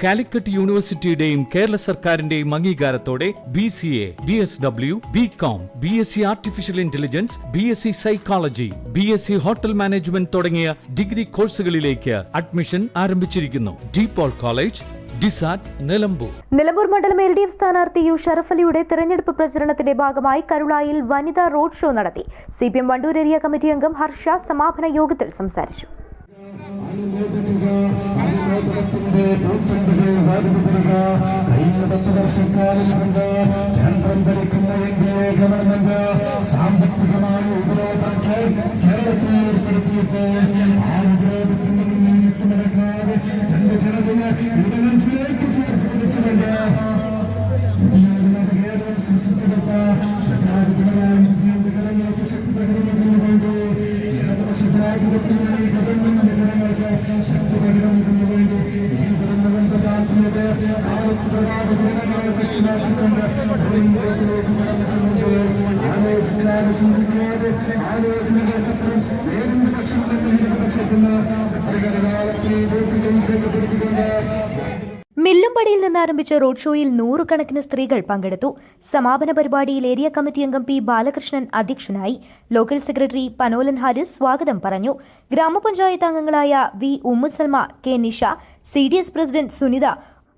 കാലിക്കറ്റ് യൂണിവേഴ്സിറ്റിയുടെയും കേരള സർക്കാരിന്റെയും അംഗീകാരത്തോടെ BCA, BSW, BCom, BSc artificial intelligence, BSc psychology, BSc hotel management തുടങ്ങിയ ഡിഗ്രി കോഴ്സുകളിലേക്ക് അഡ്മിഷൻ ആരംഭിച്ചിരിക്കുന്നു. DPOL കോളേജ്, ഡിസാറ്റ്, നിലമ്പൂർ. നിലമ്പൂർ മണ്ഡലം LDF സ്ഥാനാർത്ഥി യു ഷറഫ് അലിയുടെ തെരഞ്ഞെടുപ്പ് പ്രചരണത്തിന്റെ ഭാഗമായി കരുളായിൽ വനിതാ റോഡ് ഷോ നടത്തി. CPM വണ്ടൂർ ഏരിയ കമ്മിറ്റി അംഗം ഹർഷ സമാപന യോഗത്തിൽ സംസാരിച്ചു. സാമ്പത്തികമായ ഉപരോധം കേരളത്തിൽ ഏർപ്പെടുത്തിയപ്പോൾ ആ ഉപരോധത്തിന്റെ മുന്നിട്ട് നടക്കാതെ തന്റെ ജനതയെ ഇടനഞ്ചിലേക്ക് ചേർത്ത് പിടിച്ചുകൊണ്ട് കേരളം സൃഷ്ടിച്ചെടുത്ത സർക്കാർ പിണറായി വിജയന്റെ കരങ്ങൾക്ക് ശക്തി പകരുന്നതിന് വേണ്ടി ഇടതുപക്ഷ ജനാധിപത്യങ്ങളിൽ ഗവൺമെന്റിന്റെ കരങ്ങൾക്ക് ശക്തി പകരുന്നതിന് വേണ്ടി ഈ ഗവൺമെന്റ് താല്പര്യത്തെ കാലത്ത് പ്രഭാതങ്ങളെ മാറ്റിക്കൊണ്ട് ആലോചിക്കാതെ ചിന്തിക്കാതെ ആലോചനകൾക്കപ്പുറം ഏതെങ്കിലും പക്ഷങ്ങളുടെ ഇടതുപക്ഷത്തിന് പരിഗണനാളത്തിൽ വോട്ടുകളിലേക്ക് കൊടുത്തുകൊണ്ട് മില്ലുംപടിയിൽ നിന്ന് ആരംഭിച്ച റോഡ് ഷോയിൽ 100 കണക്കിന് സ്ത്രീകൾ പങ്കെടുത്തു. സമാപന പരിപാടിയിൽ ഏരിയ കമ്മിറ്റി അംഗം P. ബാലകൃഷ്ണൻ അധ്യക്ഷനായി. ലോക്കൽ സെക്രട്ടറി പനോലൻ ഹാരിസ് സ്വാഗതം പറഞ്ഞു. ഗ്രാമപഞ്ചായത്ത് അംഗങ്ങളായ V. Ummusalma, K. Nisha, CDS president Sunitha,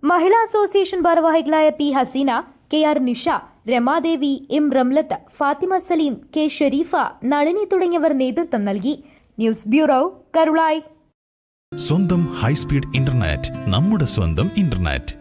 Mahila association ഭാരവാഹികളായ P. Haseena, KR Nisha, Ramadevi, M. Ramlath, Fathima Saleem, K. Sherifa, Nalini തുടങ്ങിയവർ നേതൃത്വം നൽകി. News bureau, Karulai. സ്വന്തം ഹൈസ്പീഡ് ഇന്റർനെറ്റ്, നമ്മുടെ സ്വന്തം ഇന്റർനെറ്റ്.